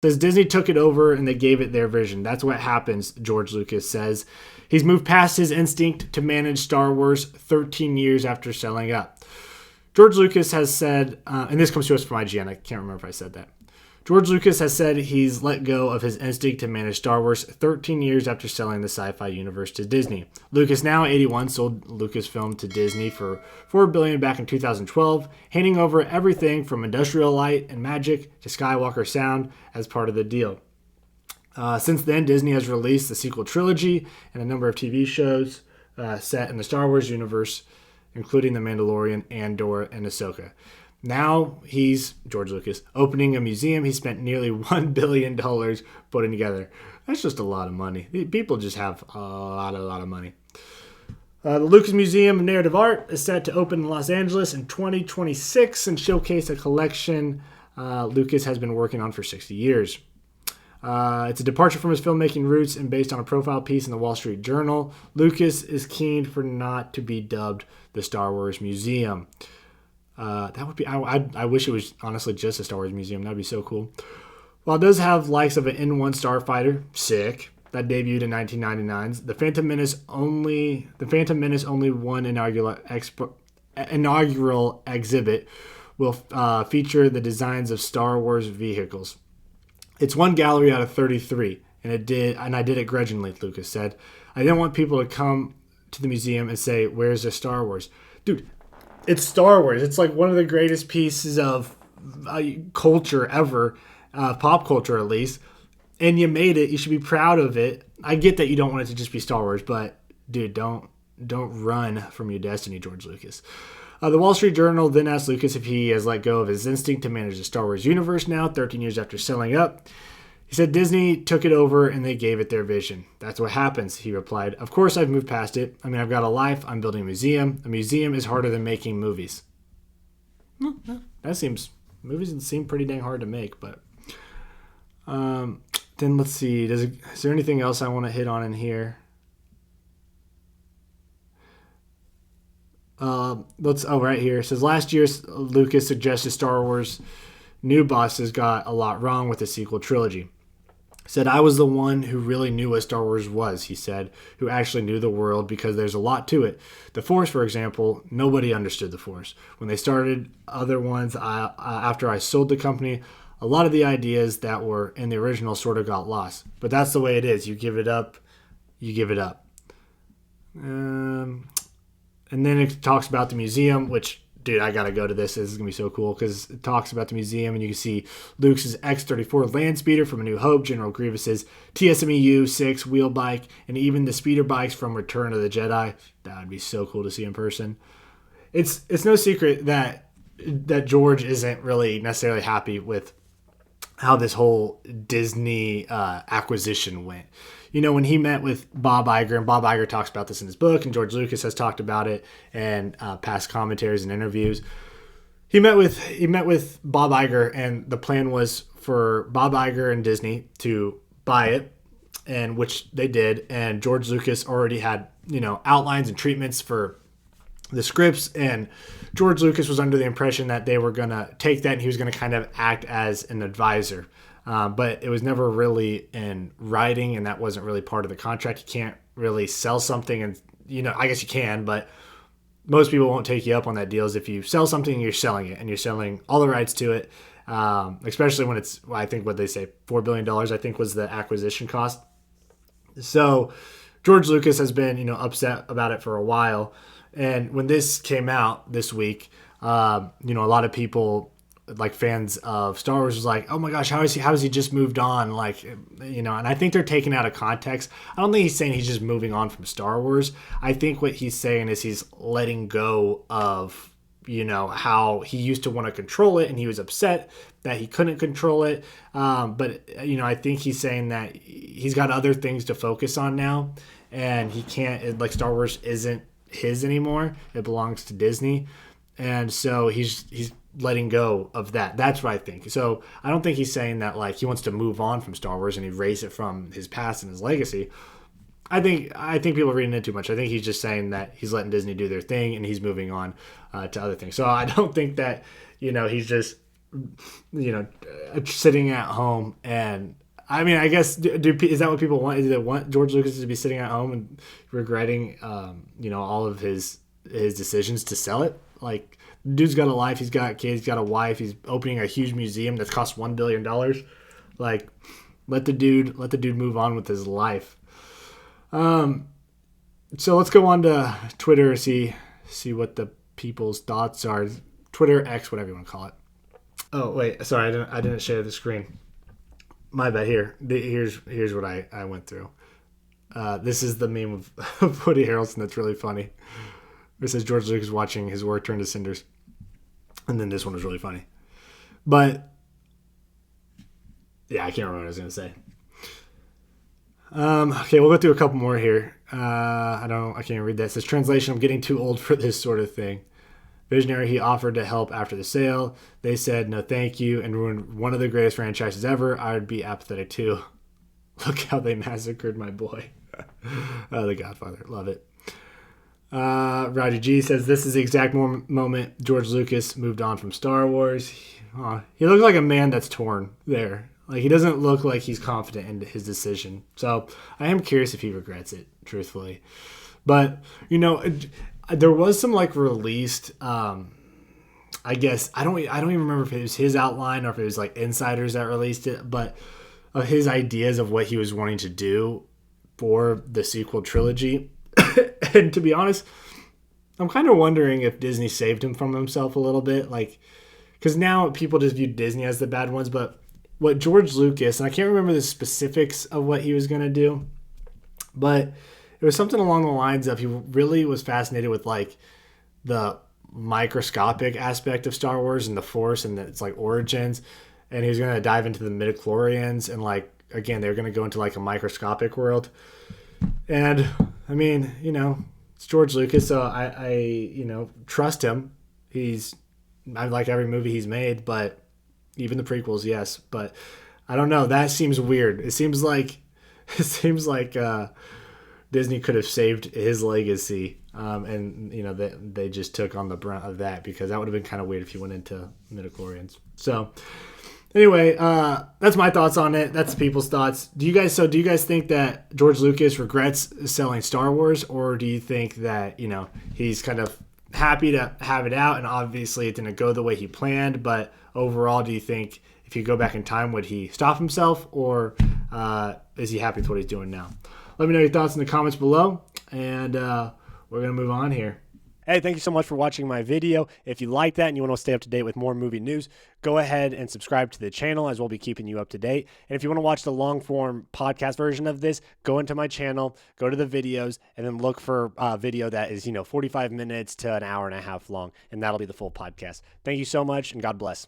Says Disney took it over and they gave it their vision. That's what happens, George Lucas says. He's moved past his instinct to manage Star Wars 13 years after selling up. George Lucas has said, and this comes to us from IGN, I can't remember if I said that. George Lucas has said he's let go of his instinct to manage Star Wars 13 years after selling the sci-fi universe to Disney. Lucas, now 81, sold Lucasfilm to Disney for $4 billion back in 2012, handing over everything from Industrial Light and Magic to Skywalker Sound as part of the deal. Since then, Disney has released the sequel trilogy and a number of TV shows set in the Star Wars universe, including The Mandalorian, Andor, and Ahsoka. Now he's, George Lucas, opening a museum he spent nearly $1 billion putting together. That's just a lot of money. People just have a lot of money. The Lucas Museum of Narrative Art is set to open in Los Angeles in 2026 and showcase a collection Lucas has been working on for 60 years. It's a departure from his filmmaking roots and based on a profile piece in the Wall Street Journal. Lucas is keen for not to be dubbed the Star Wars Museum. That would be. I wish it was honestly just a Star Wars museum. That'd be so cool. While it does have likes of an N1 starfighter, sick, that debuted in 1999. The Phantom Menace only one inaugural exhibit will feature the designs of Star Wars vehicles. It's one gallery out of 33, and I did it grudgingly, Lucas said. I didn't want people to come to the museum and say, "Where's the Star Wars?" Dude, it's Star Wars. It's like one of the greatest pieces of culture ever, pop culture at least. And you made it. You should be proud of it. I get that you don't want it to just be Star Wars, but dude, don't run from your destiny, George Lucas. The Wall Street Journal then asked Lucas if he has let go of his instinct to manage the Star Wars universe now, 13 years after selling up. He said Disney took it over and they gave it their vision. That's what happens, he replied. Of course I've moved past it. I mean, I've got a life. I'm building a museum. A museum is harder than making movies. Movies seem pretty dang hard to make, but then let's see. Is there anything else I want to hit on in here? Right here. It says last year Lucas suggested Star Wars new bosses got a lot wrong with the sequel trilogy. Said, I was the one who really knew what Star Wars was, he said, who actually knew the world because there's a lot to it. The Force, for example, nobody understood the Force. When they started other ones, after I sold the company, a lot of the ideas that were in the original sort of got lost. But that's the way it is. You give it up, you give it up. And then it talks about the museum, which, dude, I gotta go to this. This is gonna be so cool because it talks about the museum, and you can see Luke's X-34 land speeder from A New Hope, General Grievous's TSMEU 6 wheel bike, and even the speeder bikes from Return of the Jedi. That would be so cool to see in person. It's no secret that George isn't really necessarily happy with how this whole Disney acquisition went. You know, when he met with Bob Iger, and Bob Iger talks about this in his book, and George Lucas has talked about it in past commentaries and interviews. He met with Bob Iger, and the plan was for Bob Iger and Disney to buy it, and which they did. And George Lucas already had, outlines and treatments for the scripts, and George Lucas was under the impression that they were going to take that and he was going to kind of act as an advisor. But it was never really in writing, and that wasn't really part of the contract. You can't really sell something, and I guess you can, but most people won't take you up on that deal. Is if you sell something, you're selling it, and you're selling all the rights to it, especially when it's, I think what they say, $4 billion, I think was the acquisition cost. So George Lucas has been, upset about it for a while. And when this came out this week, a lot of people, like fans of Star Wars, was like, oh my gosh, how has he just moved on? And I think they're taken out of context. I don't think he's saying he's just moving on from Star Wars. I think what he's saying is he's letting go of, how he used to want to control it, and he was upset that he couldn't control it. But I think he's saying that he's got other things to focus on now, and he can't, Star Wars isn't his anymore. It belongs to Disney. And so he's letting go of that. That's what I think. So I don't think he's saying that he wants to move on from Star Wars and erase it from his past and his legacy. I think people are reading it too much. I think he's just saying that he's letting Disney do their thing and he's moving on to other things. So I don't think that he's just sitting at home. And I mean, I guess is that what people want? Do they want George Lucas to be sitting at home and regretting, all of his decisions to sell it? Like, dude's got a life, he's got kids, he's got a wife, he's opening a huge museum that's cost $1 billion. Like, let the dude move on with his life. So let's go on to Twitter, see what the people's thoughts are. Twitter, X, whatever you want to call it. Oh wait, sorry, I didn't share the screen. My bad. Here's what I went through. This is the meme of Woody Harrelson that's really funny. It says George Lucas watching his work turn to cinders, and then this one was really funny. But yeah, I can't remember what I was gonna say. Okay, we'll go through a couple more here. I can't read that. It says translation: I'm getting too old for this sort of thing. Visionary, he offered to help after the sale. They said no thank you and ruined one of the greatest franchises ever. I would be apathetic too. Look how they massacred my boy. The Godfather. Love it. Roger G says this is the exact moment George Lucas moved on from Star Wars. He looks like a man that's torn there. Like, he doesn't look like he's confident in his decision. So I am curious if he regrets it, truthfully. But, there was some released, I guess, I don't even remember if it was his outline or if it was insiders that released it, but of his ideas of what he was wanting to do for the sequel trilogy. And to be honest, I'm kind of wondering if Disney saved him from himself a little bit. Because now people just view Disney as the bad ones, but what George Lucas, and I can't remember the specifics of what he was going to do, but it was something along the lines of he really was fascinated with the microscopic aspect of Star Wars and the Force and its origins, and he was going to dive into the midichlorians and again, they were going to go into a microscopic world. And I mean, it's George Lucas, so I trust him. I like every movie he's made, but even the prequels, yes. But I don't know. That seems weird. It seems like Disney could have saved his legacy, and they just took on the brunt of that, because that would have been kind of weird if he went into midichlorians. So anyway, that's my thoughts on it. That's people's thoughts. Do you guys think that George Lucas regrets selling Star Wars, or do you think that he's kind of happy to have it out, and obviously it didn't go the way he planned, but overall, do you think if you go back in time, would he stop himself, or is he happy with what he's doing now? Let me know your thoughts in the comments below, and we're going to move on here. Hey, thank you so much for watching my video. If you like that and you want to stay up to date with more movie news, go ahead and subscribe to the channel, as we'll be keeping you up to date. And if you want to watch the long-form podcast version of this, go into my channel, go to the videos, and then look for a video that is 45 minutes to an hour and a half long, and that'll be the full podcast. Thank you so much, and God bless.